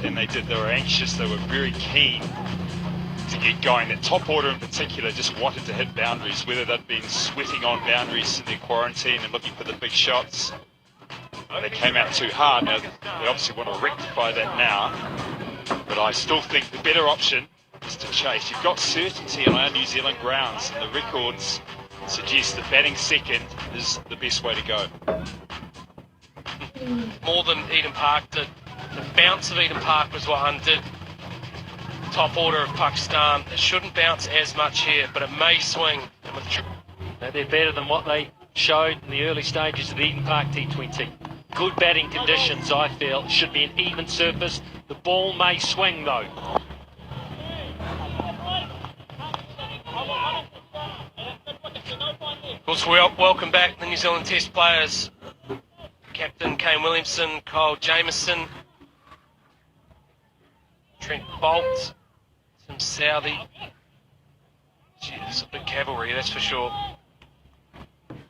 and they were anxious, they were very keen to get going. That top order in particular just wanted to hit boundaries, whether they'd been sweating on boundaries in their quarantine and looking for the big shots. They came out too hard. Now, they obviously want to rectify that now, but I still think the better option is to chase. You've got certainty on our New Zealand grounds, and the records suggest that batting second is the best way to go. More than Eden Park did. The bounce of Eden Park was what undid top order of Pakistan. It shouldn't bounce as much here, but it may swing. They're better than what they showed in the early stages of the Eden Park T20. Good batting conditions, I feel. It should be an even surface. The ball may swing, though. Of course, we welcome back the New Zealand Test players. Captain Kane Williamson, Kyle Jamieson, Trent Bolt, Tim Southey. Gee, it's a big cavalry, that's for sure.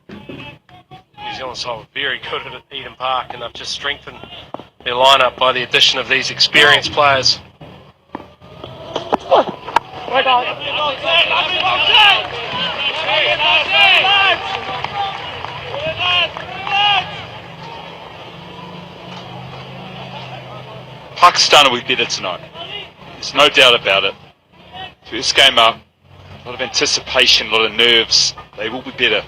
New Zealand side were very good at Eden Park, and they've just strengthened their lineup by the addition of these experienced players. Pakistan will be better tonight. There's no doubt about it. First game up, a lot of anticipation, a lot of nerves. They will be better.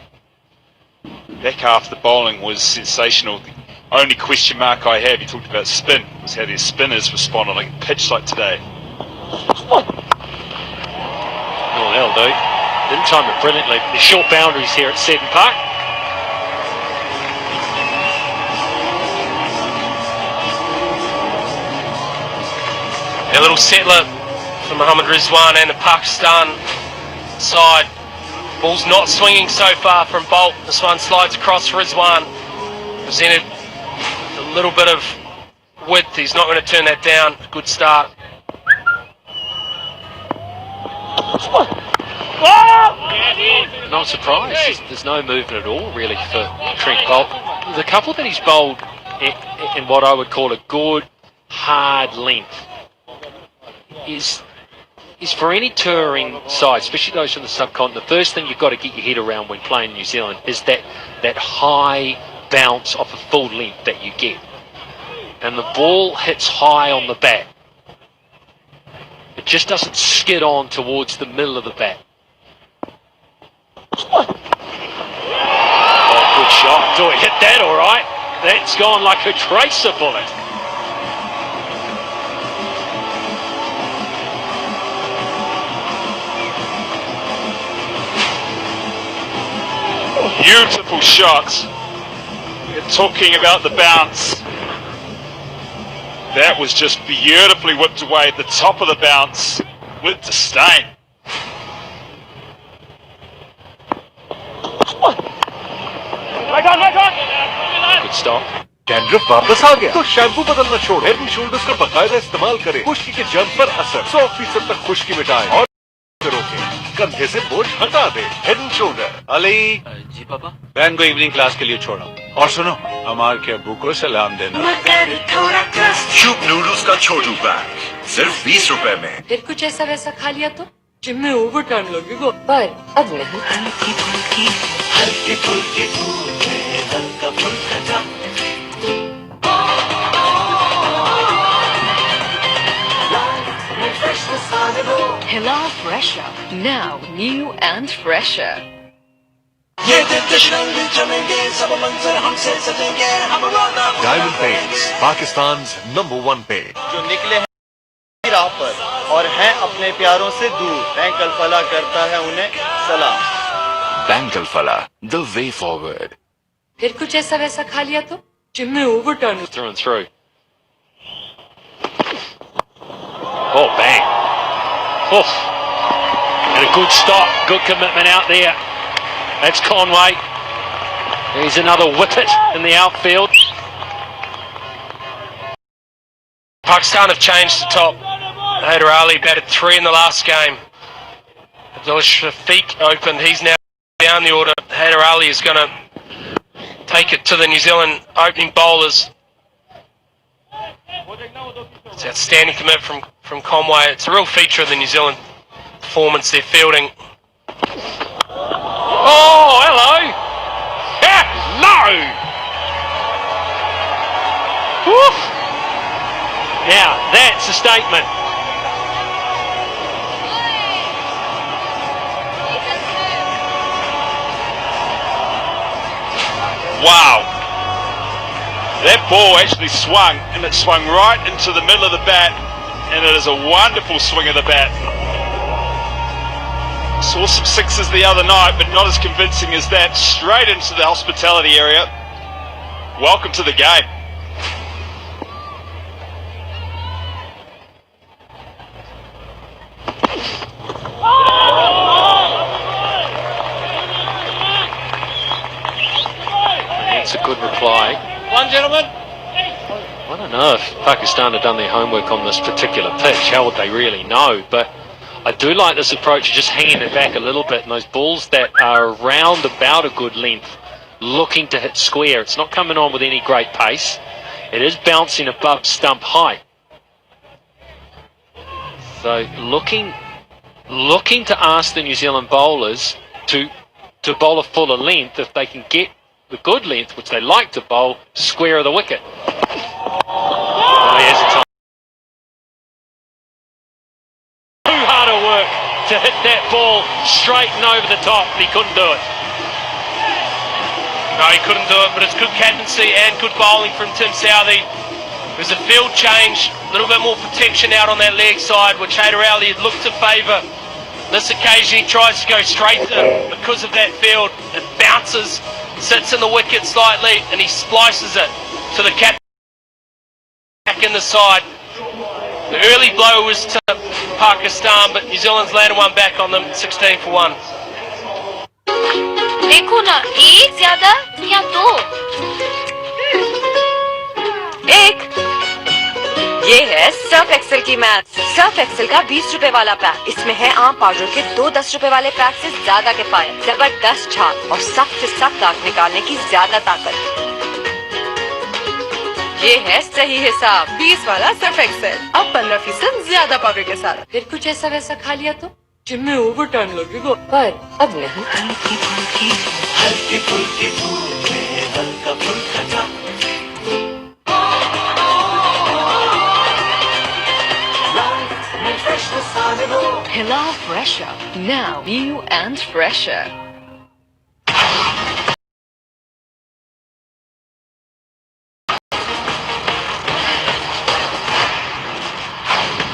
Back half, the bowling was sensational. The only question mark I have, you talked about spin, was how their spinners responded on a pitch like today. Oh, that'll do. Didn't time it brilliantly. The short boundaries here at Eden Park. A little settler for Mohammad Rizwan and the Pakistan side. Ball's not swinging so far from Bolt. This one slides across Rizwan. Presented a little bit of width. He's not going to turn that down. Good start. Not surprised. There's no movement at all, really, for Trent Bolt. The couple that he's bowled in what I would call a good, hard length is for any touring side, especially those from the subcontinent. The first thing you've got to get your head around when playing New Zealand is that high bounce off a full length that you get. And the ball hits high on the bat. It just doesn't skid on towards the middle of the bat. Oh, good shot. Do it hit that all right? That's gone like a tracer bullet. Beautiful shot. We're talking about the bounce. That was just beautifully whipped away at the top of the bounce with disdain. Right on. Good stop. Dandruff वापस आ गया तो shampoo बदलना छोड़ो, head and shoulders का बकायदा इस्तेमाल करें। खुश्की के जर्म पर असर 100% तक खुश्की मिटाए और रोके, कंधे से बोझ हटा दे। Head and shoulder. Ali ji पापा, बहन को इवनिंग क्लास के लिए छोड़ा। और सुनो, अमार के अब्बू को सलाम देना। शुभ नूडल्स का छोटू पैक सिर्फ 20 रुपए में। फिर कुछ ऐसा वैसा खा लिया तो जिम में ओवर टाइम लगेगा, पर अब नहीं। हल्की फुल्की फूल में हल्का फुल्का जा। Hello Fresher, now new and fresher. Diamond Paints, Pakistan's #1 paint. जो निकले हैं राह पर और हैं अपने प्यारों से दूर, बैंक अल-फला करता है उन्हें सलाम। Bank Alfalah, the way forward. फिर कुछ ऐसा वैसा खा लिया तो जिम में over time. Through and through. Oh, bang. Oof. And a good stop, good commitment out there. That's Conway. There's another wicket in the outfield. Pakistan have changed the top. Haider Ali batted 3 in the last game. Abdul Shafiq opened. He's now down the order. Haider Ali is going to take it to the New Zealand opening bowlers. It's outstanding commit from Conway. It's a real feature of the New Zealand performance, their fielding. Oh, hello! Hello! Woof! Now, that's a statement. Wow. That ball actually swung, and it swung right into the middle of the bat, and it is a wonderful swing of the bat. Saw some sixes the other night, but not as convincing as that. Straight into the hospitality area. Welcome to the game. That's a good reply. One gentleman. I don't know if Pakistan had done their homework on this particular pitch. How would they really know? But I do like this approach of just hanging it back a little bit, and those balls that are around about a good length, looking to hit square. It's not coming on with any great pace. It is bouncing above stump height. So looking to ask the New Zealand bowlers to bowl a fuller length if they can get the good length, which they like to bowl, square of the wicket. Oh, here's a time. Too hard a work to hit that ball straight and over the top, and he couldn't do it. No, he couldn't do it, but it's good captaincy and good bowling from Tim Southee. There's a field change, a little bit more protection out on that leg side, which Haider Ali had looked to favour. This occasion he tries to go straight in. Because of that field, it bounces, sits in the wicket slightly, and he splices it to the cap back in the side. The early blow was to Pakistan, but New Zealand's landed one back on them, 16 for 1. देखो ना, एक ज्यादा या दो? एक। ये है Surf Excel की मैच। सर्फ एक्सेल का 20 रुपए वाला पैक। इसमें है आम पाउडर के 2 10 रुपए वाले पैक से ज्यादा किफायत, जबरदस्त छाप और सख्त से सख्त दाग निकालने की ज्यादा ताकत। ये है सही हिसाब। 20 वाला सर्फ एक्सेल, अब 15% ज्यादा पाउडर के साथ। फिर कुछ ऐसा वैसा खा लिया तो जिम में ओवर टाइम लगेगा, पर अब नहीं। हल्की फुल्की फूल में हल्का फुल्का जा। Hello Fresher, now new and fresher.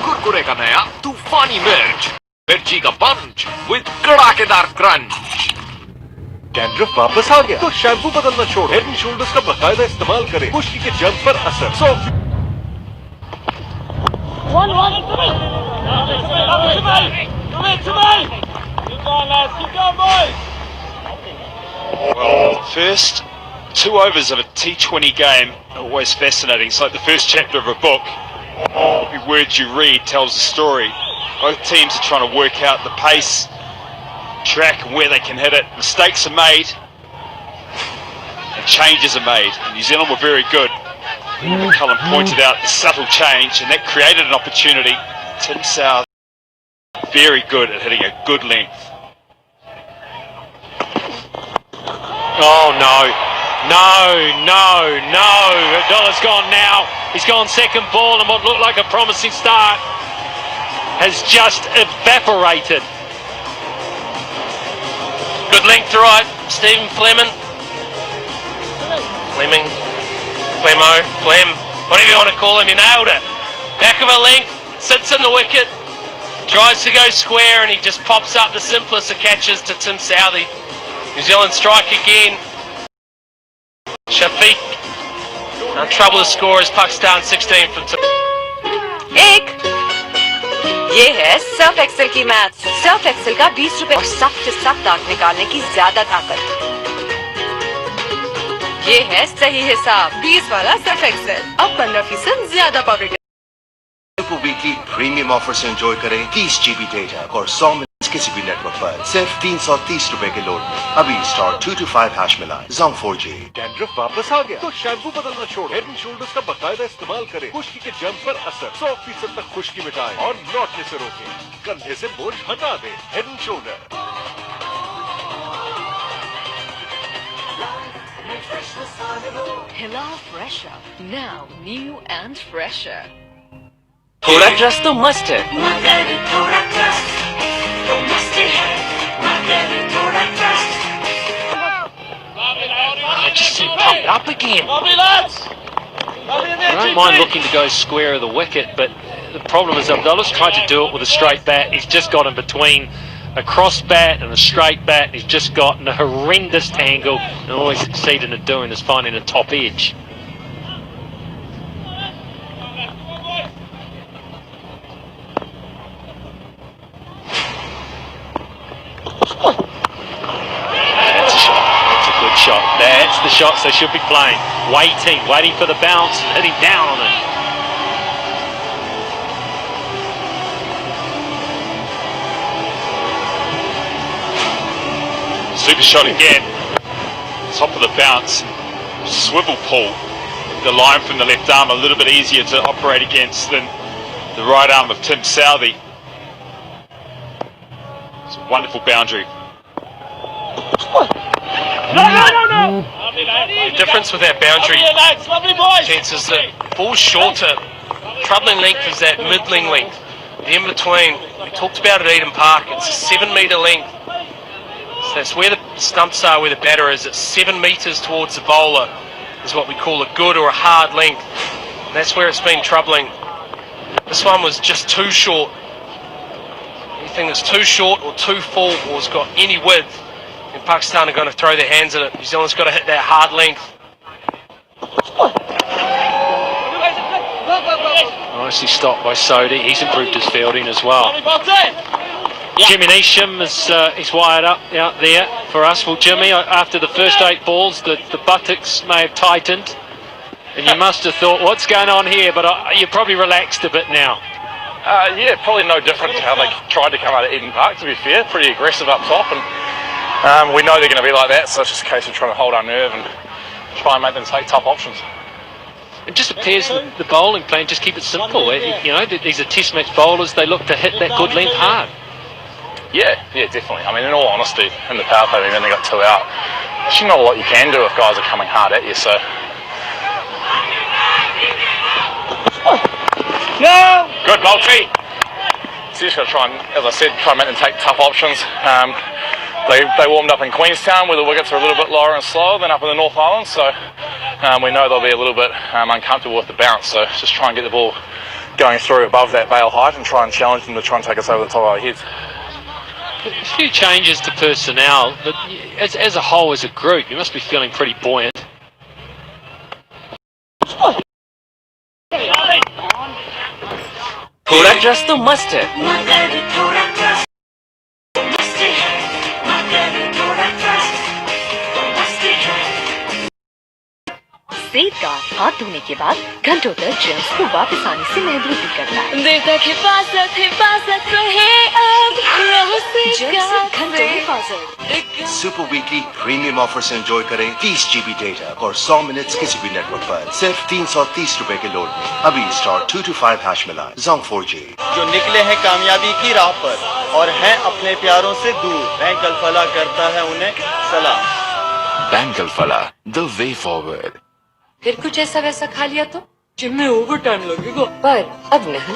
Kurkure का नया तूफानी मिर्ची का पंच विद कड़ाकेदार क्रंच। डैंड्रफ वापस आ गया तो शैम्पू बदलना छोड़ हेड एंड शोल्डर्स का बकायदा इस्तेमाल करें। खुश्की के जंग पर असर। Well, the first 2 overs of a T20 game are always fascinating. It's like the first chapter of a book. Every word you read tells a story. Both teams are trying to work out the pace, track, and where they can hit it. Mistakes are made, and changes are made. And New Zealand were very good. McCullum pointed out the subtle change, and that created an opportunity. Tim South, very good at hitting a good length. Oh no, Abdullah's gone now. He's gone second ball, and what looked like a promising start has just evaporated. Good length to right, Stephen Fleming, whatever you want to call him, he nailed it. Back of a length, sits in the wicket, tries to go square, and he just pops up the simplest of catches to Tim Southee. New Zealand strike again. Shafiq. Trouble to score is Pakistan 16 from 2. एक। ये है Surf Excel की match. Surf Excel का 20 रुपए और सख्त से सख्त दाग निकालने की ज्यादा ताकत। ये है सही हिसाब। 20 वाला सर्फ एक्सेल, अब 15% ज्यादा पाउडर। वीकली प्रीमियम ऑफर से एंजॉय करें 30 GB डेटा और 100 मिनट किसी भी नेटवर्क पर सिर्फ 330 रुपए के लोड में। अभी *225# मिलाएं। Zong 4G। डैंड्रफ वापस आ गया तो शैम्पू बदलना छोड़ हेड एंड शोल्डर्स का बाकायदा इस्तेमाल करें। खुश्की के जर्म पर असर 100% तक खुश्की मिटाएं और लौटने से रोकें। कंधे से बोझ हटा दें। Head and shoulder. Hila fresher. Now new and fresher. थोड़ा ट्रस्ट तो मस्ट है। It just seemed pumped up again. I don't mind looking to go square of the wicket, but the problem is Abdullah's tried to do it with a straight bat. He's just got in between a cross bat and a straight bat. He's just gotten a horrendous tangle, and all he's succeeded in doing is finding a top edge. Shot. That's the shots they should be playing. Waiting for the bounce, hitting down on it. Super shot again. Top of the bounce. Swivel pull. The line from the left arm a little bit easier to operate against than the right arm of Tim Southey. It's a wonderful boundary. The difference with that boundary chance is that ball's shorter. Troubling length is that middling length. The in between, we talked about at Eden Park, it's a 7 metre length. So that's where the stumps are, where the batter is. It's 7 metres towards the bowler is what we call a good or a hard length. And that's where it's been troubling. This one was just too short. Anything that's too short or too full or has got any width, and Pakistan are going to throw their hands at it. New Zealand's got to hit that hard length. Nicely stopped by Sodhi. He's improved his fielding as well. Jimmy Neesham is wired up out there for us. Well, Jimmy, after the first 8 balls, the buttocks may have tightened, and you must have thought, what's going on here? But you're probably relaxed a bit now. Yeah, probably no different to how they tried to come out of Eden Park, to be fair. Pretty aggressive up top, and we know they're going to be like that, so it's just a case of trying to hold our nerve and try and make them take tough options. It just appears that the bowling plan, just keep it simple. You know, these are test match bowlers, they look to hit that good length hard. Yeah, definitely. I mean, in all honesty, in the power play, when they got 2 out, there's not a lot you can do if guys are coming hard at you, so... No! Good, Moultrie! So you just got to try and, as I said, try and make them take tough options. They warmed up in Queenstown where the wickets are a little bit lower and slower than up in the North Island, so we know they'll be a little bit uncomfortable with the bounce, so just try and get the ball going through above that bail height and try and challenge them to try and take us over the top of our heads. A few changes to personnel, but as a whole, as a group, you must be feeling pretty buoyant. थोड़ा trust तो must है। Safeguard हाथ धोने के बाद घंटों तक germs को वापस आने से महफूज करता है। देवता की हिफाजत रहे अब घंटों हिफाजत। सुपर वीकली प्रीमियम ऑफर से एंजॉय करें 30 GB डेटा और 100 मिनट्स किसी भी नेटवर्क पर सिर्फ 330 रुपए के लोड में। अभी *225# मिलाएं। Zong 4G। जो निकले हैं कामयाबी की राह पर और हैं अपने प्यारों से दूर, बैंक अल-फलाह करता है उन्हें सलाम। Bank Alfalah, the way forward। फिर कुछ ऐसा वैसा खा लिया तो जिम में ओवर टाइम लगेगा, पर अब नहीं।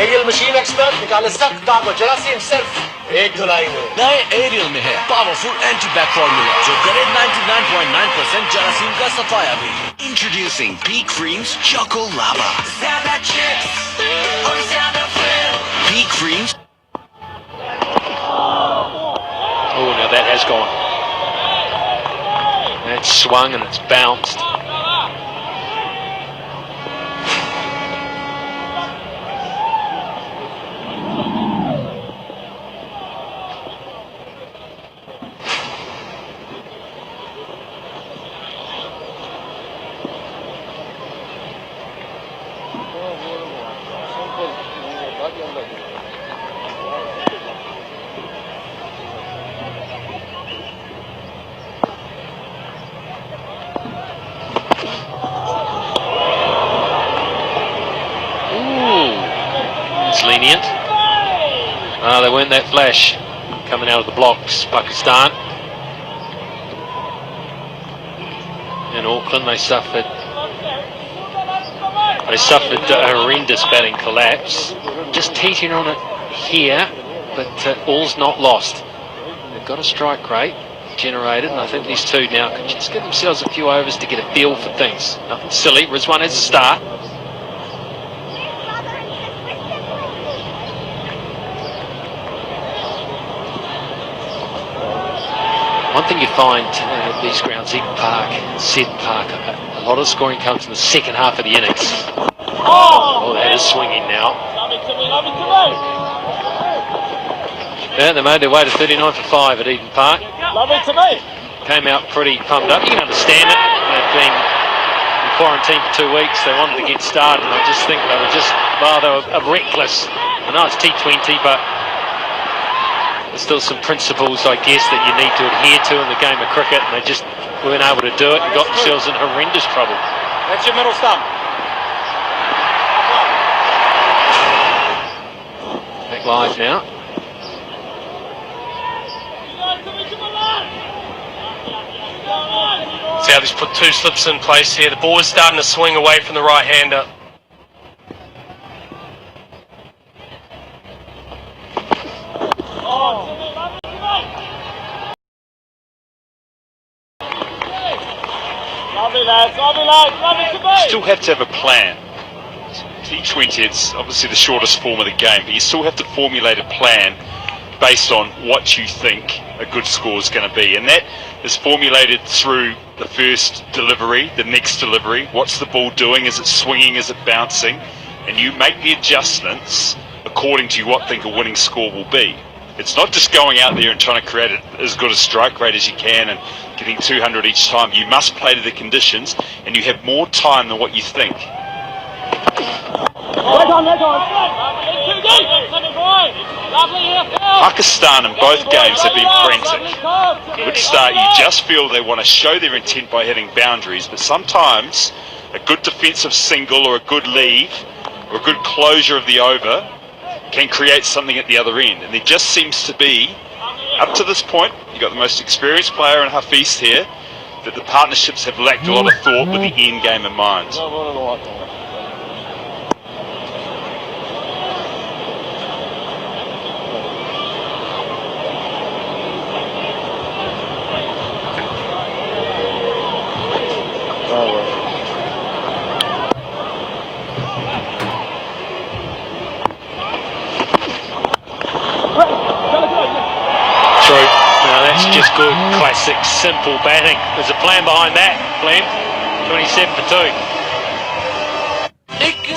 एरियल मशीन एक्सपर्ट निकाले सख्त दाग और जरासीम सिर्फ एक धुलाई में। नए एरियल में है पावरफुल एंटी बैक फॉर्मूला जो करे 99.9% जरासीम का सफाया भी। Introducing Peak Creams Choco Lava। Peak Creams। Oh, now that has gone. That's swung and it's bounced. lenient. They weren't that flash coming out of the blocks, Pakistan. In Auckland, they suffered a horrendous batting collapse. Just teetering on it here, but all's not lost. They've got a strike rate generated, and I think these two now can just give themselves a few overs to get a feel for things. Nothing silly. Rizwan has a start. One thing you find at these grounds, Eden Park, Seddon Park, a lot of scoring comes in the second half of the innings. Oh, that is swinging now. Yeah, they made their way to 39 for 5 at Eden Park. Came out pretty pumped up. You can understand it. They've been in quarantine for 2 weeks. They wanted to get started, and I just think they were reckless. I know it's T20, but there's still some principles, I guess, that you need to adhere to in the game of cricket, and they just weren't able to do it and got themselves in horrendous trouble. That's your middle stump. Back live now. See how they've put two slips in place here. The ball is starting to swing away from the right-hander. You still have to have a plan. T20, it's obviously the shortest form of the game, but you still have to formulate a plan based on what you think a good score is going to be, and that is formulated through the first delivery, the next delivery. What's the ball doing? Is it swinging? Is it bouncing? And you make the adjustments according to what you think a winning score will be. It's not just going out there and trying to create as good a strike rate as you can and getting 200 each time. You must play to the conditions, and you have more time than what you think. Pakistan in both games have been frantic. Good start, you just feel they want to show their intent by hitting boundaries, but sometimes a good defensive single or a good lead or a good closure of the over can create something at the other end. And there just seems to be, up to this point, you've got the most experienced player in Hafiz here, that the partnerships have lacked a lot of thought with the end game in mind. Just good, classic, simple batting. There's a plan behind that, Glenn. 27 for 2.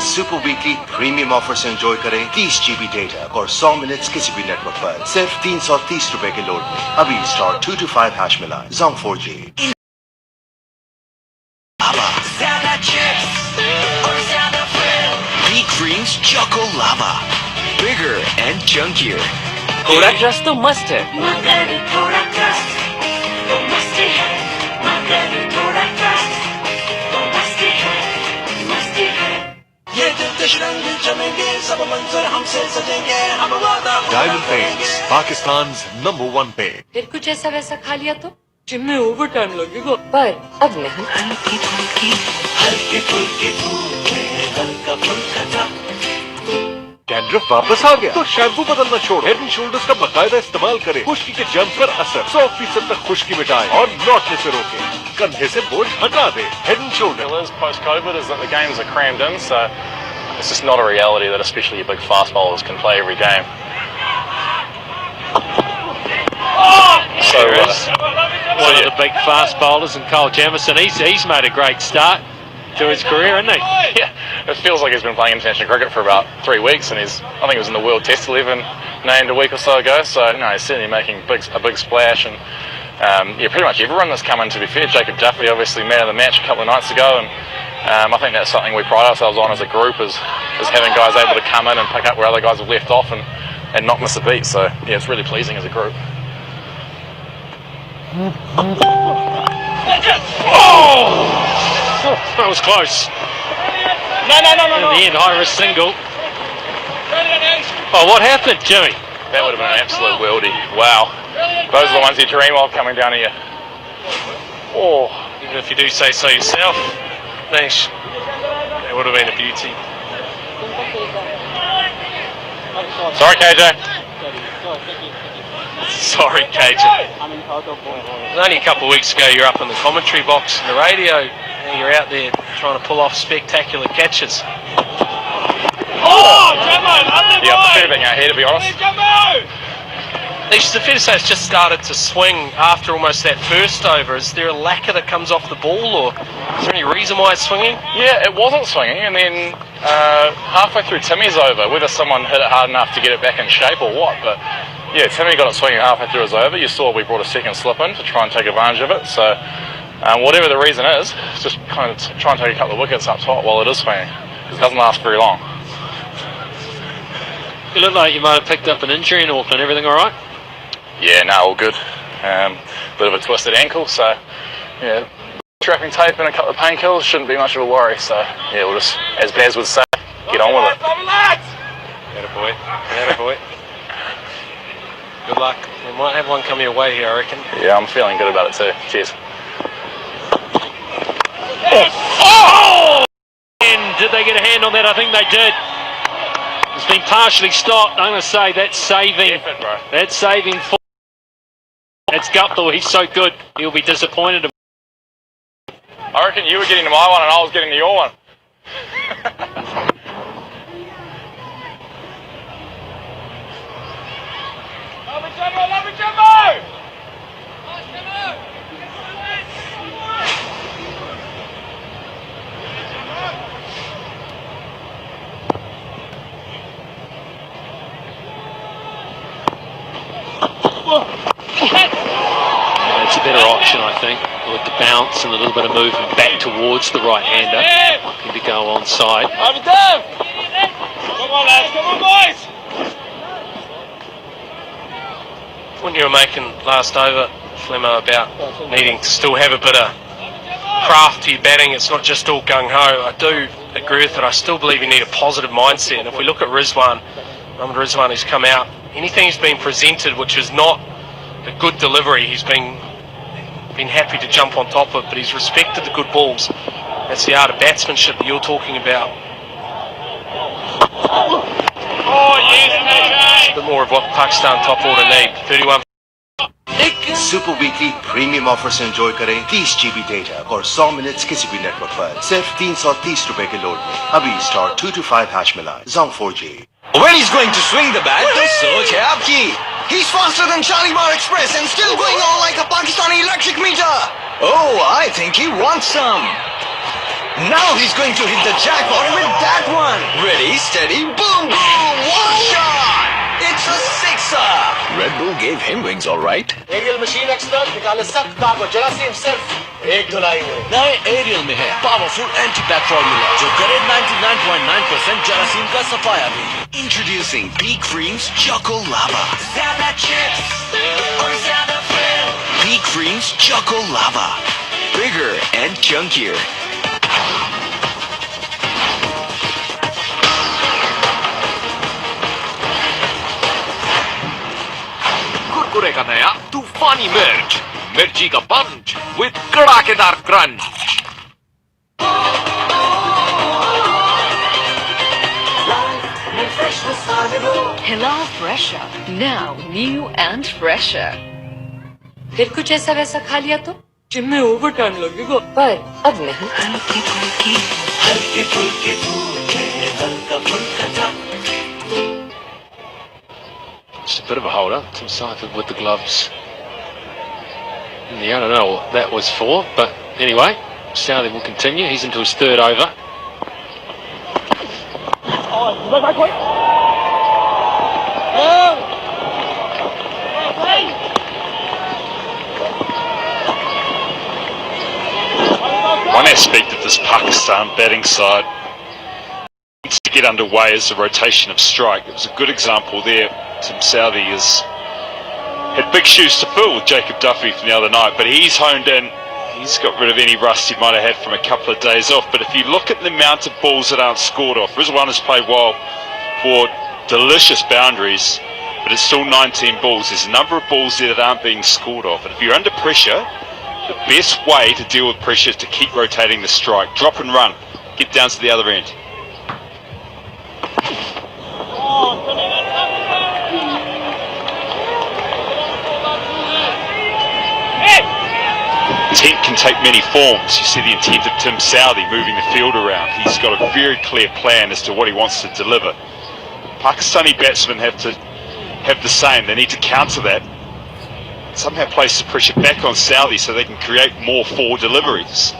Super weekly premium offer से enjoy करें 30 GB data और 100 minutes किसी भी network पर सिर्फ 330 रुपए के load में। अभी स्टार 225 हैश मिलाएं। Zong 4G। Greens Choco Lava, bigger and chunkier. थोड़ा क्रस्ट तो मस्त है। Diamond Paints, Pakistan's #1 paint. फिर कुछ ऐसा वैसा खा लिया तो जिम में ओवर टाइम लगेगा, पर अब नहीं। डैंड्रफ वापस आ गया तो शैम्पू बदलना छोड़ो, हेड एंड शोल्डर्स का बकायदा इस्तेमाल करें। खुश्की के जर्म पर असर 100% तक खुश्की मिटाए और लौटने से रोके, कंधे से बोझ हटा दे। Head and shoulder. Post-COVID is that the games are crammed in, so it's just not a reality that especially your big fast bowlers can play every game. So one of the big fast bowlers, and Cole Jamieson, he's made a great start to his career, hasn't he? Yeah, it feels like he's been playing international cricket for about 3 weeks, and I think he was in the World Test 11 named a week or so ago. So no, he's certainly making a big splash, and yeah, pretty much everyone that's come in. To be fair, Jacob Duffy obviously man of the match a couple of nights ago, and I think that's something we pride ourselves on as a group is having guys able to come in and pick up where other guys have left off and not miss a beat. So yeah, it's really pleasing as a group. Oh, that was close. No. In the end, high risk single. Oh, what happened, Jimmy? That would have been an absolute worldie. Wow. Those are the ones you dream of coming down here. Oh. Even if you do say so yourself, Nish, that would have been a beauty. Sorry, KJ. Sorry, KJ. Only a couple of weeks ago, you're up in the commentary box in the radio. Now you're out there trying to pull off spectacular catches. Oh, yeah, I prefer being out here, to be honest. Nish, it's fair to say it's just started to swing after almost that first over. Is there a lacquer that comes off the ball, or is there any reason why it's swinging? Yeah, it wasn't swinging, and then halfway through Timmy's over, whether someone hit it hard enough to get it back in shape or what, but yeah, Timmy got it swinging halfway through his over. You saw we brought a second slip in to try and take advantage of it, so whatever the reason is, just kind of try and take a couple of wickets up top while it is swinging, because it doesn't last very long. You look like you might have picked up an injury in Auckland. Everything all right? Yeah, no, all good. Bit of a twisted ankle, so yeah, strapping tape and a couple of painkillers shouldn't be much of a worry. So yeah, we'll just, as Baz would say, get on with it. Attaboy. Attaboy. Good luck. We might have one come your way here, I reckon. Yeah, I'm feeling good about it too. Cheers. Oh! And did they get a hand on that? I think they did. It's been partially stopped. I'm going to say that's saving. Effort, bro. That's saving. That's Guptill. He's so good. He'll be disappointed. I reckon you were getting to my one and I was getting to your one. Love it, Jumbo! It's a better option, I think, with the bounce and a little bit of movement back towards the right-hander. Looking to go onside. Come on, lads, come on, boys! When you were making last over, Flemmo, about needing to still have a bit of craft to your batting, it's not just all gung-ho. I do agree with it. I still believe you need a positive mindset. And if we look at Rizwan, Mohammad Rizwan, who's come out, anything he's been presented which is not a good delivery, he's been happy to jump on top of, but he's respected the good balls. That's the art of batsmanship that you're talking about. Oh, yes, A bit more of what Pakistan top order need. 31. Super weekly premium offer से enjoy करें 30 GB data और 100 minutes किसी भी network पर सिर्फ 330 रुपए के load में अभी स्टार 225 हैश मिलाएं Zong 4G। When he's going to swing the bat, the search है आपकी. He's faster than Shalimar Express and still going on like a Pakistani electric meter. Oh, I think he wants some. Now he's going to hit the jackpot with that one. Ready, steady, boom, boom, one shot. It's a sixer. Red Bull gave him wings, all right. Ariel machine expert निकाले सख्त दाग और जरासीम सिर्फ एक धुलाई में। नए aerial में है पावरफुल एंटी बैक फॉर्मूला जो करे 99.9% जरासीम का सफाया भी। Introducing Peak Creams Choco Lava. ज़्यादा chips और ज़्यादा thrill. Peak Creams Choco Lava. Bigger and chunkier. Kurkure का नया तूफानी मिर्च, मिर्ची का पंच विद कड़ाकेदार crunch. Hila fresher. Now new and fresher. फिर कुछ ऐसा वैसा खा लिया तो जिम में ओवर टाइम लगेगा, पर अब नहीं। हल्के फुल्के फूल हल्का फुल्का Just a bit of a holder. Tim Seifert with the gloves in the air. I don't know what that was for, but anyway, Southey will continue. He's into his third over. One aspect of this Pakistan batting side needs to get underway is the rotation of strike. It was a good example there. Tim Southey has had big shoes to fill with Jacob Duffy from the other night, but he's honed in. He's got rid of any rust he might have had from a couple of days off. But if you look at the amount of balls that aren't scored off, Rizwan has played well for delicious boundaries, but it's still 19 balls. There's a number of balls there that aren't being scored off, and if you're under pressure, the best way to deal with pressure is to keep rotating the strike. Drop and run. Get down to the other end. Intent can take many forms. You see the intent of Tim Southey moving the field around. He's got a very clear plan as to what he wants to deliver. Pakistani batsmen have to have the same. They need to counter that. Somehow place the pressure back on Southey so they can create more forward deliveries.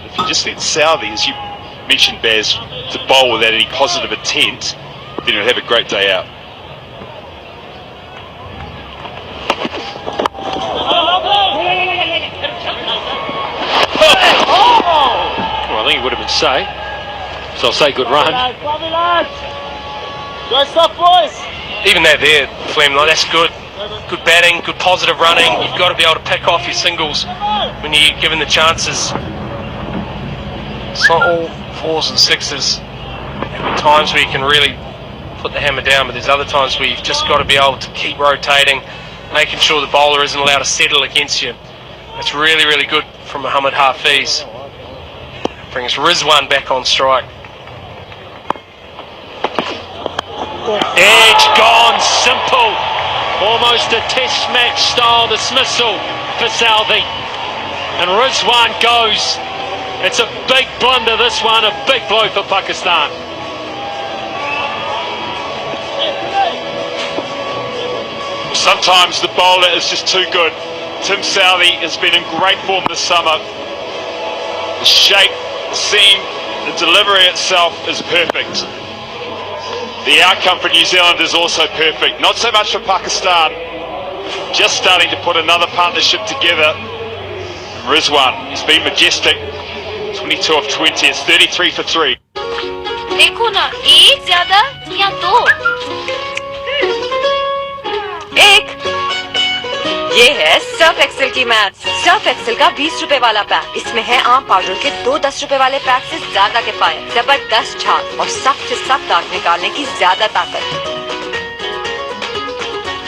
If you just let Southey, as you mentioned, Baz, to bowl without any positive intent, then you'll have a great day out. Well, I think it would have been safe. So I'll say good run. Even that there, Flem, like, that's good. Good batting, good positive running. You've got to be able to pick off your singles when you're given the chances. It's not all 4s and 6s. There are times where you can really put the hammer down, but there's other times where you've just got to be able to keep rotating, making sure the bowler isn't allowed to settle against you. That's really, really good from Mohammad Hafiz. Brings Rizwan back on strike. Edge gone, simple. Almost a test match style dismissal for Southey. And Rizwan goes. It's a big blunder, this one, a big blow for Pakistan. Sometimes the bowler is just too good. Tim Southey has been in great form this summer. The shape, the seam, the delivery itself is perfect. The outcome for New Zealand is also perfect. Not so much for Pakistan. Just starting to put another partnership together. Rizwan, he's been majestic. 22 of 20, it's 33 for 3. देखो ना, एक ज्यादा या दो? एक। ये है Surf Excel की मैच। सर्फ एक्सेल का 20 रुपए वाला पैक। इसमें है आम पाउडर के 2 10 रुपए वाले पैक से ज्यादा किफायत, जबरदस्त छाप और सख्त से सख्त दाग निकालने की ज्यादा ताकत।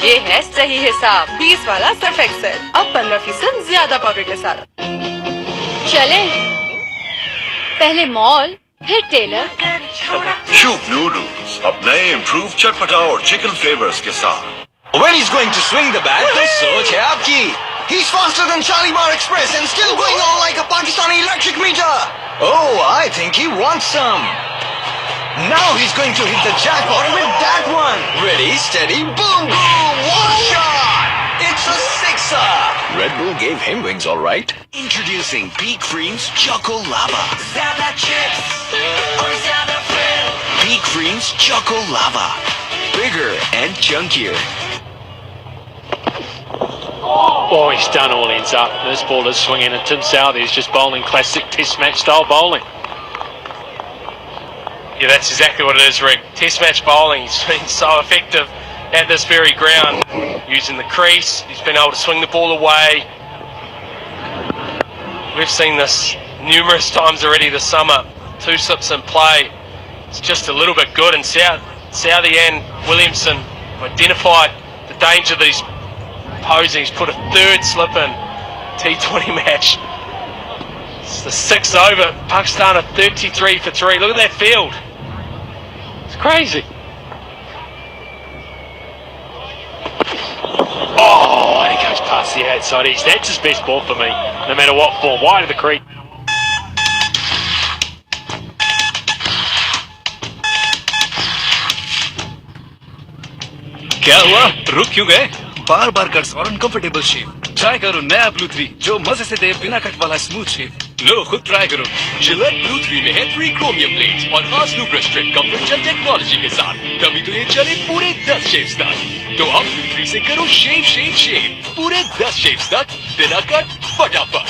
ये है सही हिसाब। 20 वाला सर्फ एक्सेल, अब 15% ज्यादा पाउडर के साथ। चले, पहले मॉल, फिर टेलर। शूप नूडल्स अब नए इम्प्रूव चटपटा और चिकन फ्लेवर्स के साथ। When he's going to swing the bat, तो सोच है आपकी. He's faster than Shalimar Express and still going on like a Pakistani electric meter. Oh, I think he wants some. Now he's going to hit the jackpot with that one. Ready, steady, boom, boom, what a shot! It's a sixer. Red Bull gave him wings, all right. Introducing Peak Cream's Choco Lava. Zyada chips or zyada frill. Peak Cream's Choco Lava. Bigger and chunkier. Oh, he's done all ends up. This ball is swinging, and Tim Southey is just bowling classic test match style bowling. Yeah, that's exactly what it is, Rick. Test match bowling. He's been so effective at this very ground. Using the crease, he's been able to swing the ball away. We've seen this numerous times already this summer. 2 slips in play. It's just a little bit good, and Southey and Williamson identified the danger that he's posing. He's put a 3rd slip in. T20 match. It's the 6th over. Pakistan are 33 for 3. Look at that field. It's crazy. Oh, and he goes past the outside edge. That's his best ball for me, no matter what form. Wide of the creek. क्या हुआ? रुक क्यों गए? बार बार cuts और uncomfortable shape. Try करो नया blue 3 जो मजे से दे बिना कट वाला स्मूथ शेप। लो खुद ट्राई करो। जिलेट ब्लू 3 में है 3 क्रोमियम ब्लेड्स और harsh lubricant strip comfort gel technology के साथ, तभी तो ये चले पूरे 10 शेप्स तक। तो अब ब्लू 3 से करो शेप शेप शेप पूरे 10 शेप्स तक बिना कट, फटाफट।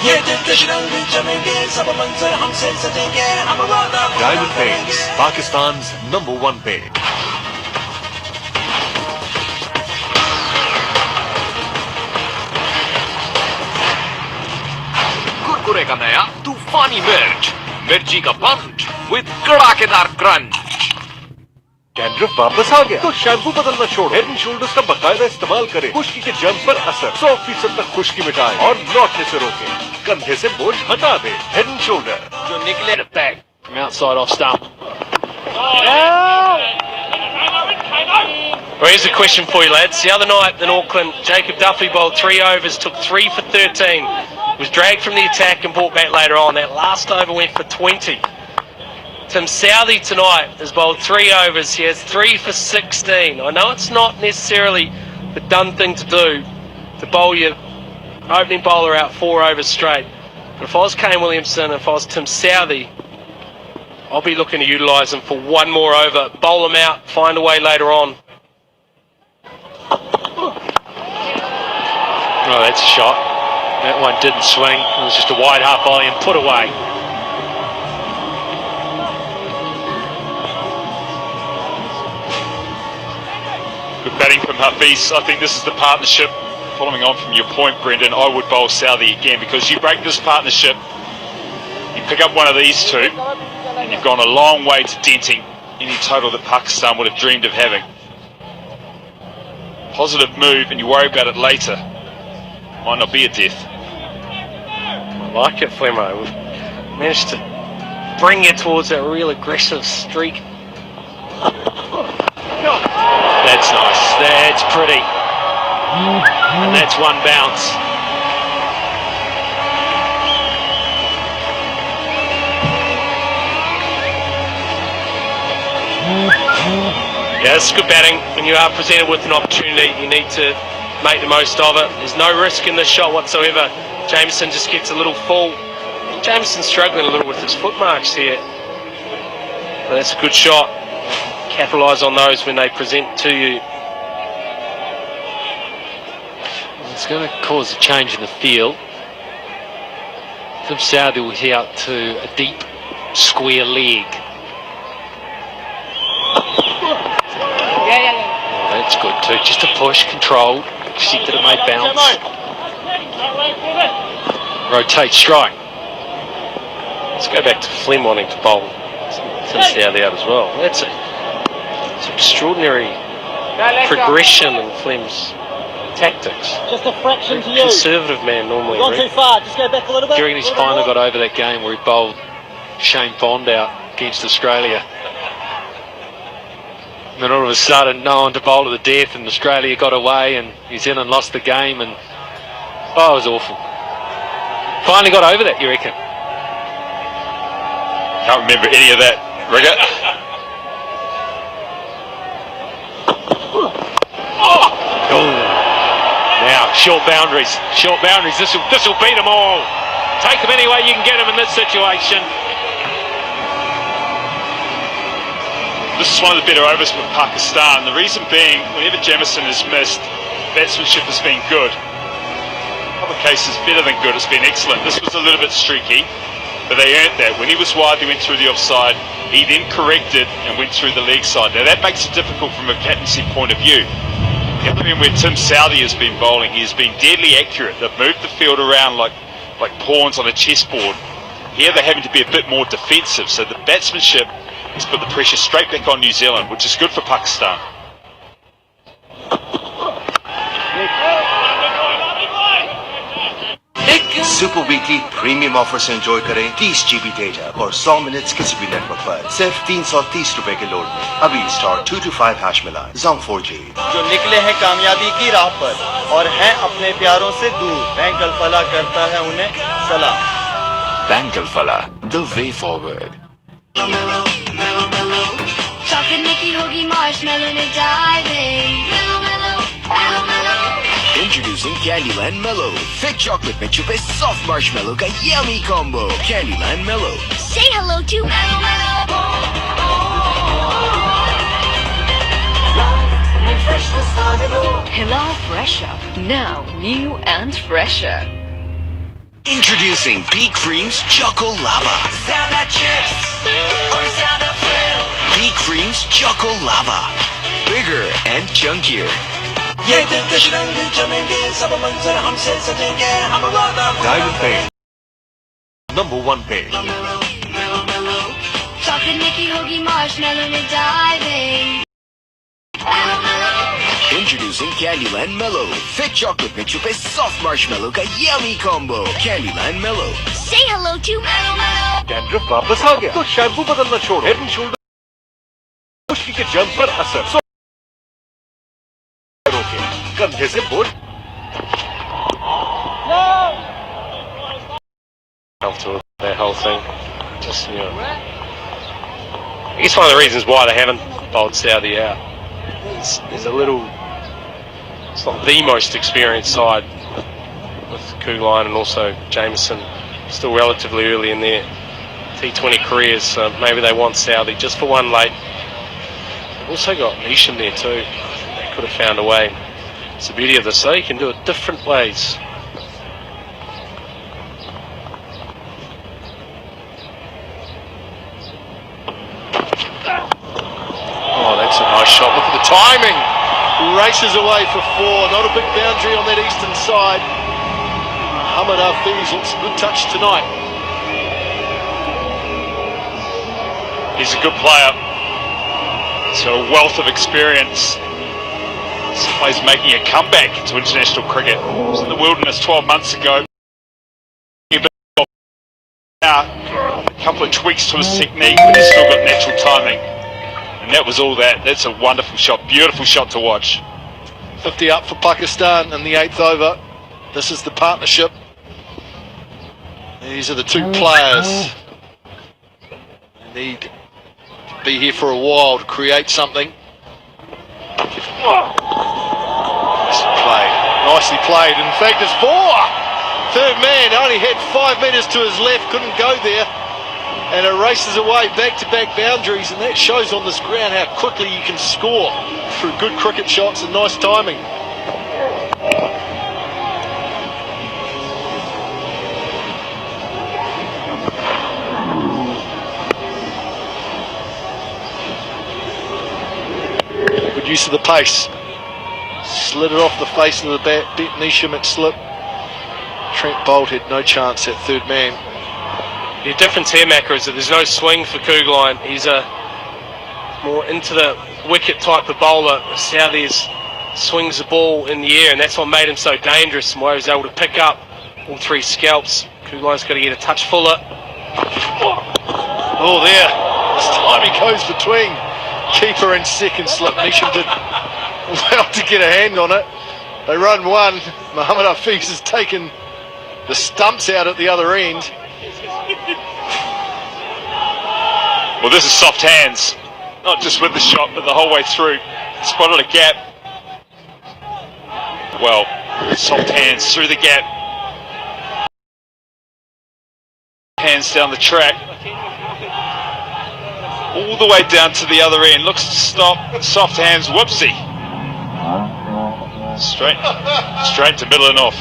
ये रंग जमेंगे सब मंजर हमसे सजेंगे हम वादा। Diamond Paints, Pakistan's #1 paint. Kurkure का नया तूफानी मिर्च, मिर्ची का पंच विद कड़ाकेदार क्रंच। डैंड्रफ वापस आ गया तो शैम्पू बदलना छोड़ो, हेड एंड शोल्डर्स का बकायदा इस्तेमाल करें। खुश्की के जर्म्स पर असर 100% तक खुश्की मिटाए और लौटने से रोके, कंधे से बोझ हटा दे। हेड एंड शोल्डर जो निकले back from outside off stump. Well, here's a question for you, lads. The other night in Auckland, Jacob Duffy bowled 3 overs, took 3 for 13, was dragged from the attack and brought back later on. That last over went for 20. Tim Southey tonight has bowled 3 overs. He has 3 for 16. I know it's not necessarily the done thing to do to bowl your opening bowler out 4 overs straight. But if I was Kane Williamson, if I was Tim Southey, I'll be looking to utilise him for 1 more over, bowl him out, find a way later on. Oh, that's a shot. That one didn't swing. It was just a wide half volley and put away. Good batting from Hafiz. I think this is the partnership. Following on from your point, Brendan, I would bowl Southey again, because you break this partnership, you pick up one of these two, and you've gone a long way to denting any total that Pakistan would have dreamed of having. Positive move, and you worry about it later. Might not be a death. I like it, Flemo. We've managed to bring you towards that real aggressive streak. That's nice. That's pretty. And that's 1 bounce. Yeah, it's good batting. When you are presented with an opportunity, you need to make the most of it. There's no risk in this shot whatsoever. Jameson just gets a little full. Jameson's struggling a little with his foot marks here. But that's a good shot. Capitalise on those when they present to you. It's going to cause a change in the field. Tim Southey will hit out to a deep square leg. Oh, that's good too. Just a push, controlled. She did a made bounce. Rotate, strike. Let's go back to Flynn wanting to bowl Tim Southey out as well. That's an extraordinary progression in Flynn's tactics. Just a fraction to you. Conservative man normally. Gone too far. Just go back a little bit. Do you reckon he's finally got over that game where he bowled Shane Bond out against Australia? And then all of a sudden, no one to bowl to the death, and Australia got away, and New Zealand lost the game, and oh, it was awful. Finally got over that, you reckon? Can't remember any of that, Rigger. Now, short boundaries. Short boundaries. This will beat them all. Take them any way you can get them in this situation. This is one of the better overs for Pakistan. The reason being, whenever Jamieson has missed, batsmanship has been good. In a couple of cases, better than good. It's been excellent. This was a little bit streaky, but they earned that. When he was wide, they went through the offside. He then corrected and went through the leg side. Now that makes it difficult from a captaincy point of view. The other thing where Tim Southey has been bowling, he has been deadly accurate. They've moved the field around like pawns on a chessboard. Here they're having to be a bit more defensive, so the batsmanship has put the pressure straight back on New Zealand, which is good for Pakistan. Super weekly premium offer से enjoy करें 30 GB data और 100 minutes किसी भी network पर सिर्फ 330 रुपए के load में। अभी स्टार 225 हैश मिलाएं। Zone 4G जो निकले हैं कामयाबी की राह पर और हैं अपने प्यारों से दूर, बैंक अल-फलाह करता है उन्हें सलाम। Bank Al-Falah, the way forward. Chocolate की होगी मार्शमेलो में diving. Introducing Candyland Mellow. Thick chocolate में छुपे soft marshmallow का yummy combo. Candyland Mellow. Say hello to Mellow Mellow. Hello Fresher. Now new and fresher. Introducing Peak Cream's Choco Lava. Peak Cream's Choco Lava. Bigger and chunkier. Diamond Pay, #1 pay. Chocolate की होगी marshmallow में diving. Introducing Candyland Mellow. Thick chocolate में छुपे soft marshmallow का yummy combo. Candyland Mellow. Say hello to Mellow Mellow. Dandruff वापस आ गया तो shampoo बदलना छोड़ो। हेड एंड शोल्डर खुश्की के जम पर असर रोके, कंधे से बोझ Comfortable with that whole thing. Just, you know, I guess one of the reasons why they haven't bowled Southey out is a little, it's not the most experienced side with Kuline and also Jameson still relatively early in their T20 careers, so maybe they want Southey just for one late. They've also got Nish in there too. They could have found a way. It's the beauty of the sea, you can do it different ways. Oh, that's a nice shot. Look at the timing. Races away for 4. Not a big boundary on that eastern side. Muhammad Hafiz looks a good touch tonight. He's a good player. So a wealth of experience. This player's making a comeback to international cricket. He was in the wilderness 12 months ago. Now, a couple of tweaks to his technique, but he's still got natural timing. And that was all that. That's a wonderful shot. Beautiful shot to watch. 50 up for Pakistan in the 8th over. This is the partnership. These are the two players. They need to be here for a while to create something. Nicely played. Nicely played. In fact, it's 4. Third man only had 5 metres to his left, couldn't go there. And it races away back-to-back boundaries, and that shows on this ground how quickly you can score through good cricket shots and nice timing. Good use of the pace. Slid it off the face of the bat, bit Nisham at slip. Trent Bolt had no chance at third man. The difference here, Macca, is that there's no swing for Kuline. He's a more into the wicket type of bowler. Southey swings the ball in the air, and that's what made him so dangerous and why he was able to pick up all 3 scalps. Kuline's got to get a touch fuller. Oh, there. This time he goes between keeper and second slip. Nisham did well to get a hand on it. They run 1. Muhammad Hafiz has taken the stumps out at the other end. Well, this is soft hands. Not just with the shot, but the whole way through. Spotted a gap. Well, soft hands through the gap. Hands down the track. All the way down to the other end. Looks to stop. Soft hands. Whoopsie. Straight to middle and off.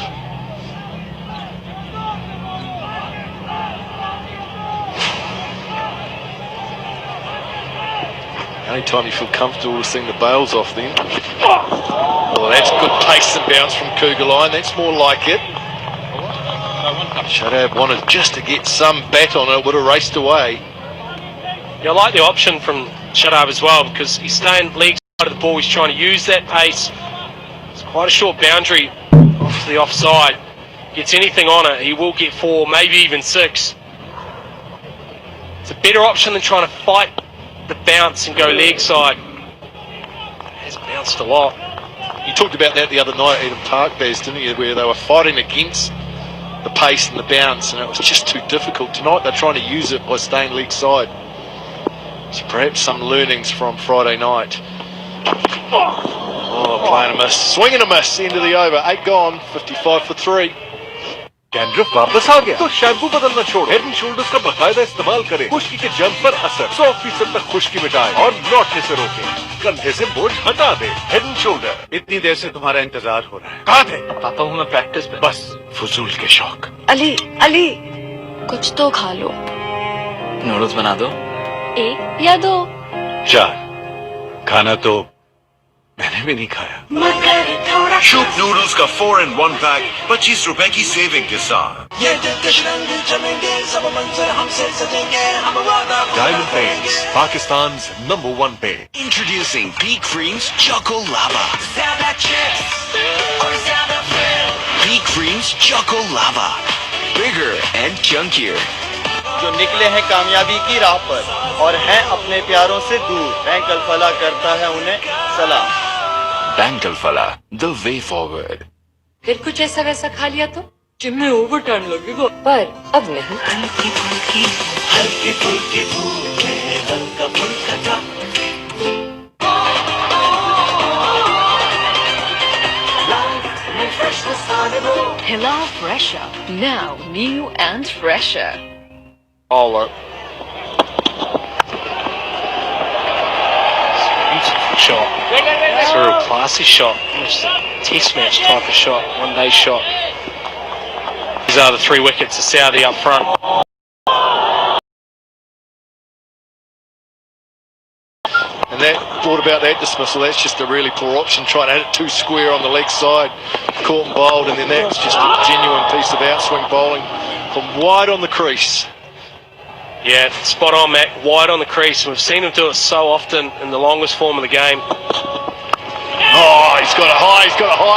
Only time you feel comfortable is seeing the bails off then. Oh, that's good pace and bounce from Kuline. That's more like it. Shadab wanted just to get some bat on it, would have raced away. Yeah, I like the option from Shadab as well, because he's staying leg side of the ball. He's trying to use that pace. It's quite a short boundary off to the offside. Gets anything on it, he will get 4, maybe even 6. It's a better option than trying to fight the bounce and go leg side. Has bounced a lot. You talked about that the other night at Eden Park, Baz, didn't you, where they were fighting against the pace and the bounce, and it was just too difficult. Tonight they're trying to use it by staying leg side. So perhaps some learnings from Friday night. Oh, playing a miss. Swing and a miss, end of the over. 8 gone, 55 for 3. Dandruff वापस आ गया तो shampoo बदलना छोड़ो। Head and shoulders का बाकायदा इस्तेमाल करें। खुश्की के जम पर असर 100% तक खुश्की मिटाए और लौटने से रोके, कंधे से बोझ हटा दे। Head and shoulder. इतनी देर से तुम्हारा इंतजार हो रहा है। कहाँ थे? पापा हूँ मैं प्रैक्टिस पे। बस फजूल के शौक। अली कुछ तो खा लो। नूडल्स बना दो। 1 या 2? 4। खाना तो मैंने भी नहीं खाया। शूप नूडल्स का 4-in-1 पैक 25 रुपए की सेविंग के साथ। Diamond Paints, Pakistan's #1 paint. Introducing Peak Creams Choco Lava. Peak Creams Choco Lava. Bigger and chunkier. जो निकले हैं कामयाबी की राह पर और हैं अपने प्यारों से दूर, बैंक अल-फलाह करता है उन्हें सलाम। Bank Al-Falah, the way forward. फिर कुछ ऐसा वैसा खा लिया तो जिम में ओवर टाइम लगेगा, पर अब नहीं। Hello Fresher, now new and fresher. Beautiful shot. It's a real classy shot. It's a test match type of shot, one day shot. These are the 3 wickets of Saudi up front. And that, thought about that dismissal, that's just a really poor option, trying to hit it too square on the leg side, caught and bowled, and then that's just a genuine piece of outswing bowling from wide on the crease. Yeah, spot on, Matt. Wide on the crease. We've seen him do it so often in the longest form of the game. Oh, he's got a high,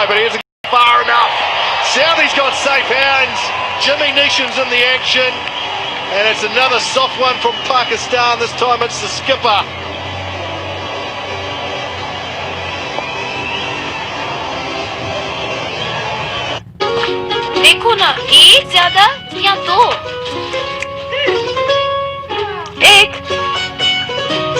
but he hasn't got far enough. Southie's got safe hands. Jimmy Neesham's in the action. And it's another soft one from Pakistan. This time it's the skipper. देखो ना, एक ज्यादा या 2? एक।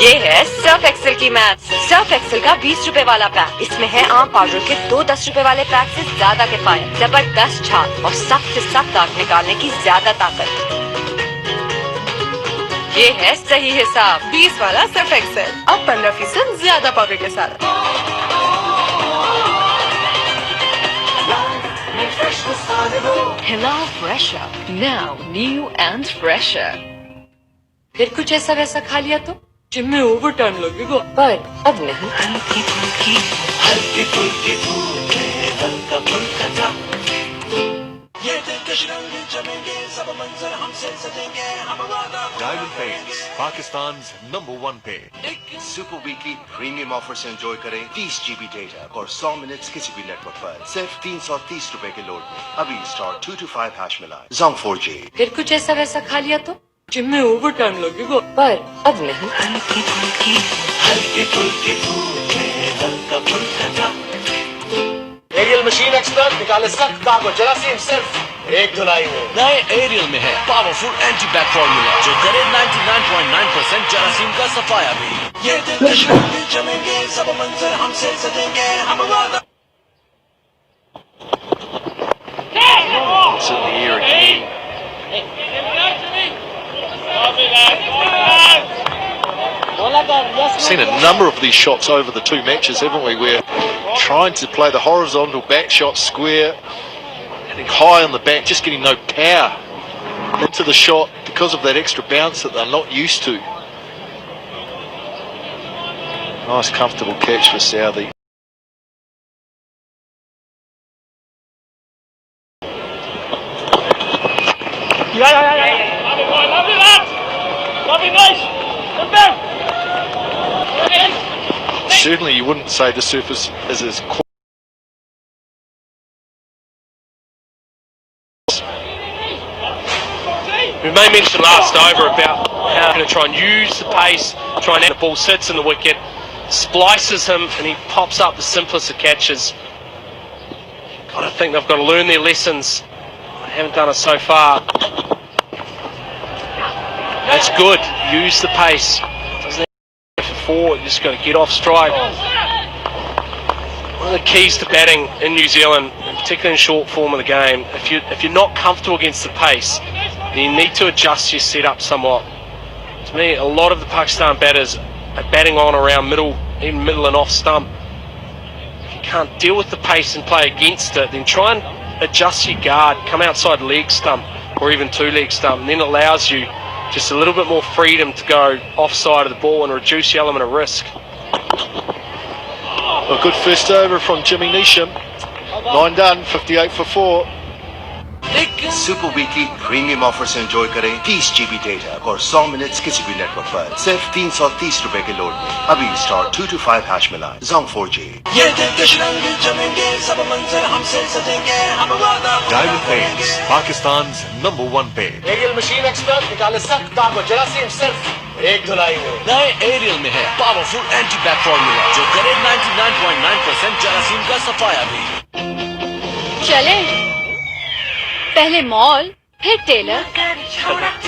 ये है Surf Excel की maths. Surf Excel का 20 रुपए वाला पैक। इसमें है आम पाउडर के 2 10 रुपए वाले पैक से ज्यादा किफायत, जबरदस्त छाप और सख्त से सख्त दाग निकालने की ज्यादा ताकत। ये है सही हिसाब। 20 वाला सर्फ एक्सेल, अब 15% ज्यादा पाउडर के साथ। Hello Fresher, now new and fresher. फिर कुछ ऐसा वैसा खा लिया तो जिम में ओवर टाइम लगेगा, पर अब नहीं। Diamond Paints, Pakistan's #1 paint. Super weekly premium offer से एंजॉय करें 30 GB डेटा और 100 मिनट्स किसी भी नेटवर्क पर सिर्फ 330 रुपए के लोड में। अभी स्टार 2 to 5 हैश मिलाएं। Zone 4G। फिर कुछ ऐसा वैसा खा लिया तो जिम में ओवर टाइम लगेगा, पर अब नहीं। एरियल मशीन एक्सपर्ट निकाले सख्त दाग और जरासीम सिर्फ एक धुलाई में। नए एरियल में है पावरफुल एंटी बैक फॉर्मूला जो करे 99.9% जरासीम का सफाया भी। ये दिन दुश्मन जमेंगे, सब मंजर हमसे सजेंगे, हम वादा। It's in the air again. We've seen a number of these shots over the 2 matches, haven't we? We're trying to play the horizontal back shot square, hitting high on the back, just getting no power into the shot because of that extra bounce that they're not used to. Nice comfortable catch for Southie. Certainly you wouldn't say the surface is as We may mention last over about how they're going to try and use the pace, try and the ball sits in the wicket, splices him, and he pops up the simplest of catches. God, I think they've got to learn their lessons. They haven't done it so far. That's good. Use the pace. Doesn't have to forward. You just got to get off stride. One of the keys to batting in New Zealand, particularly in short form of the game, if you're not comfortable against the pace, then you need to adjust your setup somewhat. To me, a lot of the Pakistan batters are batting on around middle, even middle and off stump. If you can't deal with the pace and play against it, then try and adjust your guard, come outside leg stump or even 2-leg stump, and then it allows you just a little bit more freedom to go offside of the ball and reduce the element of risk. A good first over from Jimmy Neesham. 9 done, 58 for 4. Super weekly premium offer से enjoy करें 30 GB data और 100 minutes किसी भी network पर सिर्फ 330 रुपए के load में। अभी स्टार 225 हैश मिलाएं। Zong 4G। Diamond Paints, Pakistan's #1 paint. Ariel machine expert निकाले सख्त दाग और जरासीम सिर्फ एक धुलाई में। नए एरियल में है पावरफुल एंटी बैक फॉर्मूला जो करे 99.9% जरासीम का सफाया भी। चले पहले मॉल फिर टेलर।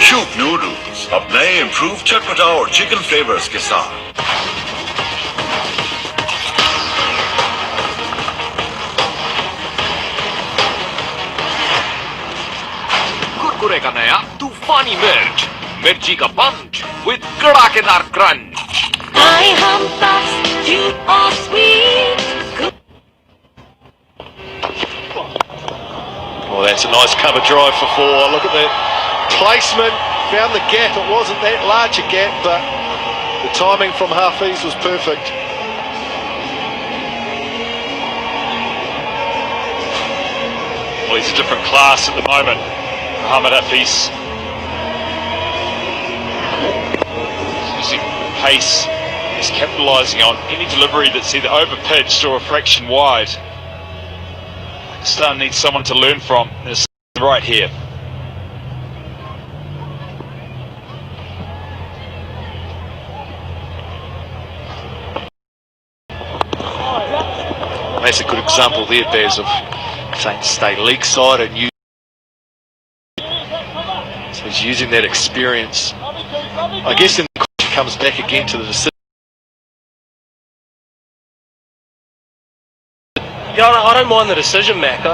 शूप नूडल्स अब नए इम्प्रूव चटपटा और चिकन फ्लेवर्स के साथ। कुरकुरे का नया तूफानी मिर्च, मिर्ची का पंच विद कड़ाकेदार क्रंच। आए हम पास क्यूट और sweet Well, that's a nice cover drive for 4. Look at the placement. Found the gap. It wasn't that large a gap, but the timing from Hafiz was perfect. Well, he's a different class at the moment, Muhammad Hafiz. He's using pace. He's capitalising on any delivery that's either over-pitched or a fraction wide. Pakistan needs someone to learn from. There's right here. That's a good example there, Baz, of saying stay league side and use. So he's using that experience. I guess then the question comes back again to the decision. Yeah, I don't mind the decision, Mac.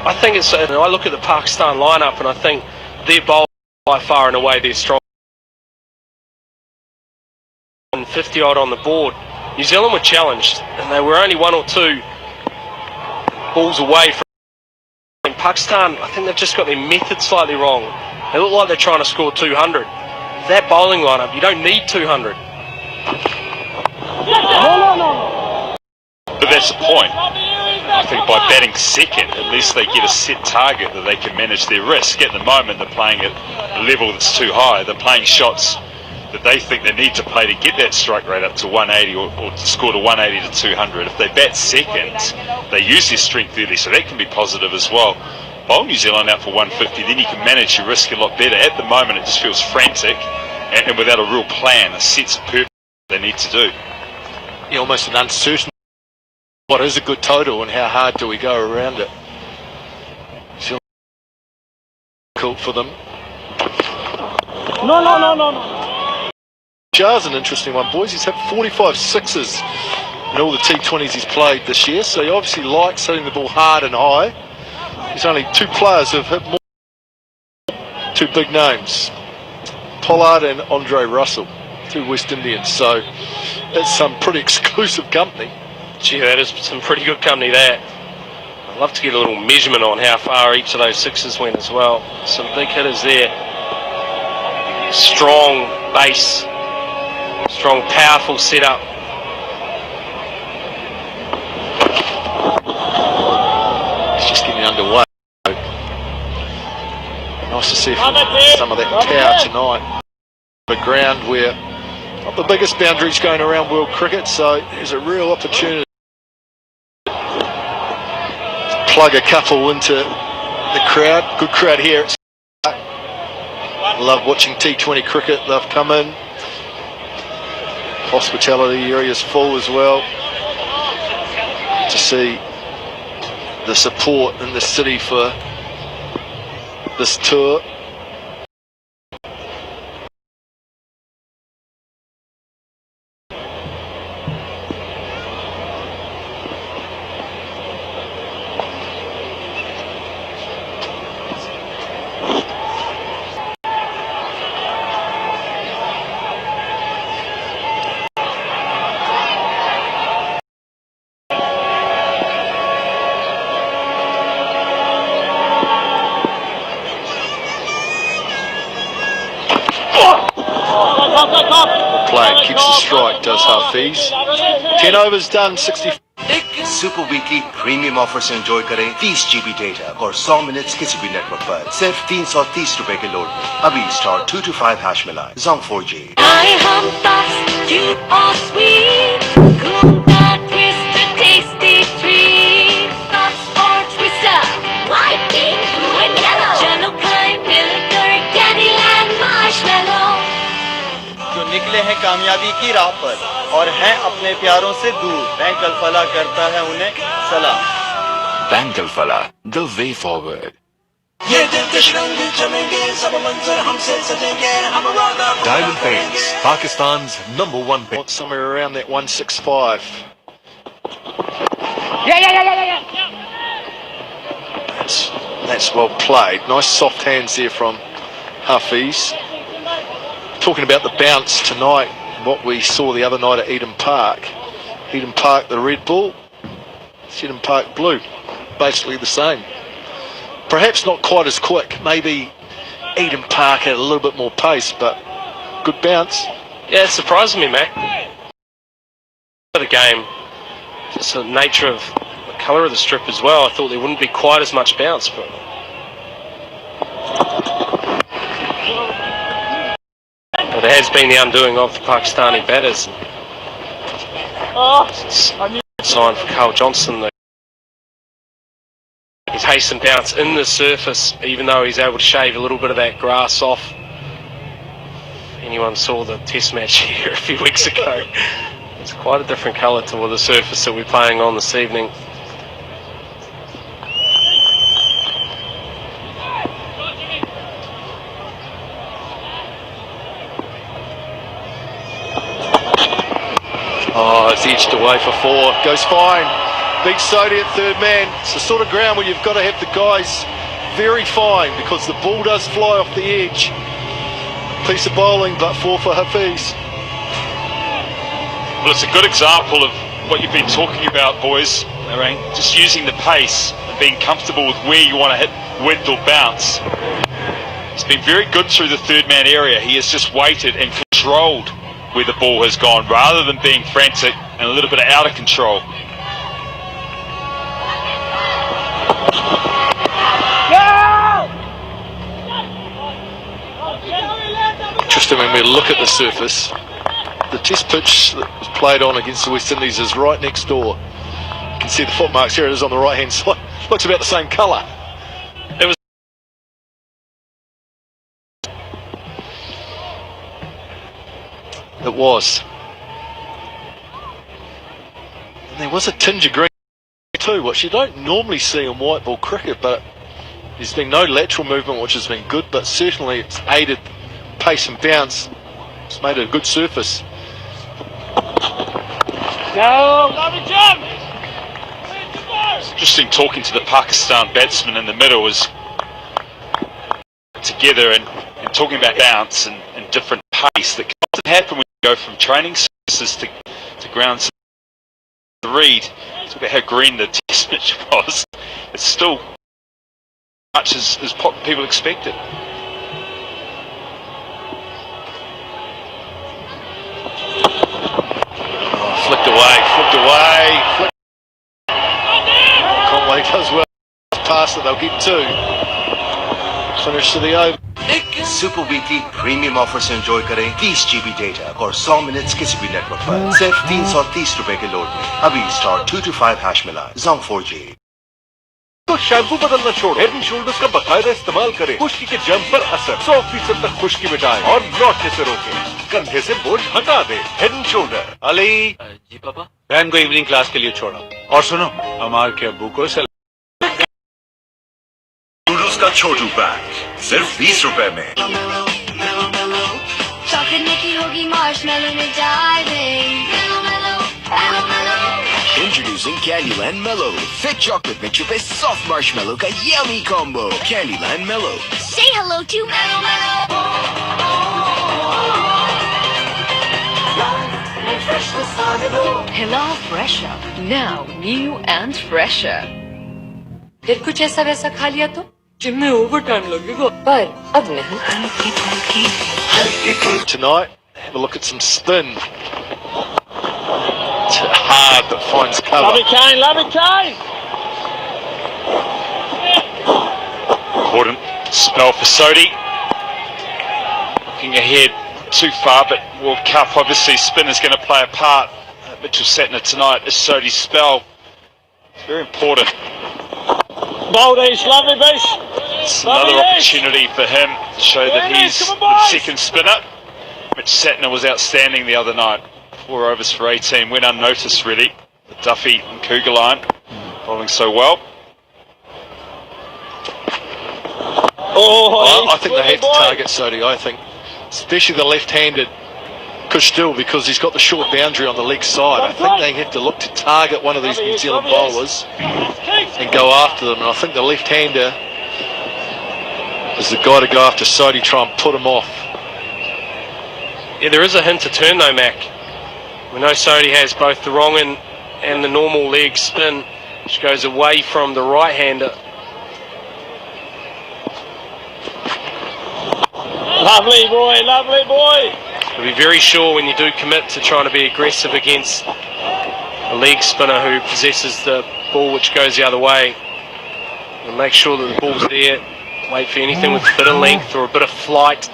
I think it's. I look at the Pakistan lineup and I think their bowl by far and away their strong. 50 odd on the board. New Zealand were challenged and they were only 1 or 2 balls away from Pakistan. I think they've just got their method slightly wrong. They look like they're trying to score 200. That bowling lineup, you don't need 200. But that's the point. I think by batting second, at least they get a set target that they can manage their risk. At the moment, they're playing at a level that's too high. They're playing shots that they think they need to play to get that strike rate up to 180 or to score to 180 to 200. If they bat second, they use their strength early, so that can be positive as well. Bowl New Zealand out for 150, then you can manage your risk a lot better. At the moment, it just feels frantic and without a real plan, a sense of purpose they need to do. Yeah, almost an uncertain. What is a good total and how hard do we go around it? It's difficult for them. No. Jar's an interesting one, boys. He's had 45 sixes in all the T20s he's played this year, so he obviously likes hitting the ball hard and high. There's only 2 players who have hit more. 2 big names, Pollard and Andre Russell, 2 West Indians, so it's some pretty exclusive company. Gee, that is some pretty good company there. I'd love to get a little measurement on how far each of those sixes went as well. Some big hitters there. Strong base. Strong, powerful setup. It's just getting underway. Nice to see some of that power tonight. The ground where not the biggest boundaries going around world cricket, so there's a real opportunity to plug a couple into the crowd. Good crowd here. Love watching T20 cricket. They've come in. Hospitality area's full as well. To see the support in the city for this tour. playing, keeps the strike, does Hafiz. 10 overs done, 60. Super weekly premium offer से enjoy करें 30 GB data और 100 minutes किसी भी network पर सिर्फ 330 रुपए के load में। अभी स्टार 225 हैश मिलाएं। Zong 4G। जो निकले हैं कामयाबी की राह पर और हैं अपने प्यारों से दूर, बैंक अल-फला करता है उन्हें सलाम। Bank Alfalah, the way forward. Diamond Paints, Pakistan's #1 paint. Somewhere around that 165. That's well played. Nice soft hands there from Hafiz. Talking about the bounce tonight, what we saw the other night at Eden Park. Eden Park, the Red Bull. Eden Park Blue. Basically the same. Perhaps not quite as quick. Maybe Eden Park had a little bit more pace, but good bounce. Yeah, it surprised me, Mac. The game, just the nature of the colour of the strip as well. I thought there wouldn't be quite as much bounce, but it has been the undoing of the Pakistani batters. It's a sign for Carl Johnson. His haste and bounce in the surface, even though he's able to shave a little bit of that grass off. If anyone saw the test match here a few weeks ago, it's quite a different colour to the surface that we're playing on this evening. Oh, it's edged away for 4. Goes fine. Beats Sodi at third man. It's the sort of ground where you've got to have the guys very fine because the ball does fly off the edge. Piece of bowling, but 4 for Hafiz. Well, it's a good example of what you've been talking about, boys. Just using the pace and being comfortable with where you want to hit width or bounce. He's been very good through the third man area. He has just waited and controlled where the ball has gone rather than being frantic and a little bit out of control. Interesting when we look at the surface. The test pitch that was played on against the West Indies is right next door. You can see the footmarks. Here it is on the right hand side. Looks about the same colour. It was. It was. And there was a tinge of green too, which you don't normally see in white ball cricket, but there's been no lateral movement, which has been good, but certainly it's aided pace and bounce. It's made it a good surface. It's interesting talking to the Pakistan batsmen in the middle as together and talking about bounce and different pace that can happen when you go from training surfaces to grounds. Read, talk about how green the test pitch was. It's still much as people expected. Flicked away. Conway does well. Pass it, they'll get 2. Finish to the over. Super weekly premium offer से enjoy करें 30 GB data और 100 minutes किसी भी network पर सिर्फ 330 रुपए के load में। अभी स्टार 225 हैश मिलाएं। Zong 4G। तो शैम्पू बदलना छोड़ हेड एंड शोल्डर्स का बकायदा इस्तेमाल करें। खुश्की के जम पर असर 100% तक खुश्की मिटाएं और लौटने से रोकें। कंधे से बोझ हटा दे। Head and shoulder. Ali ji पापा, बहन को इवनिंग क्लास के लिए छोड़ा। और सुनो, अमार के अब्बू को नूडल्स का छोटू पैक सिर्फ 20 रुपए में। चॉकलेट में की होगी मार्शमेलो में diving. Introducing Candyland Mellow. Thick chocolate में छुपे soft marshmallow का yummy combo. Candyland Mellow. Say hello to Mellow Mellow. Hilla fresher. Now new and fresher. फिर कुछ ऐसा वैसा खा लिया तो जिम में ओवर टाइम लगेगा, पर अब नहीं। Tonight, Have a look at some spin. It's hard that finds cover. Love it, Kane. Important spell for Sodi. Looking ahead too far, but World Cup, obviously spin is going to play a part. Mitchell Satner tonight is Sodi's spell. It's very important. Baldies, lovely base. It's another opportunity for him to show that he's the second spinner. Mitch Satner was outstanding the other night. 4 overs for 18, went unnoticed really. The Duffy and Cougar line bowling so well. Well, I think they have to target Sodi, I think. Especially the left-handed Kushtil, because he's got the short boundary on the leg side. I think they have to look to target one of these New Zealand bowlers and go after them. And I think the left-hander is the guy to go after Sodi, try and put him off. Yeah, there is a hint to turn though, Mac. We know Sodi has both the wrong and the normal leg spin, which goes away from the right-hander. Lovely boy. Be very sure when you do commit to trying to be aggressive against a leg spinner who possesses the ball which goes the other way. And make sure that the ball's there. Wait for anything with a bit of length or a bit of flight.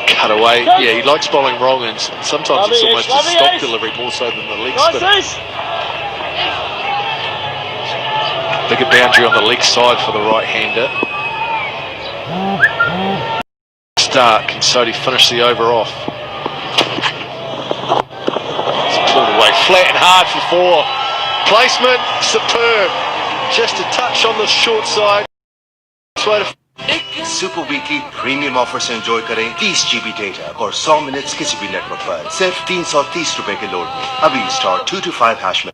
Cut away. Yeah, he likes bowling wrong, and sometimes it's almost a stop delivery more so than the leg spinner. Bigger boundary on the leg side for the right-hander. Start, can Sodi finish the over off? It's pulled away flat and hard for 4. Placement, superb. Just a touch on the short side. Super weekly premium offer से enjoy करें 30 GB data और 100 minutes किसी भी network पर सिर्फ 330 रुपए के load में। अभी स्टार 225 हैश में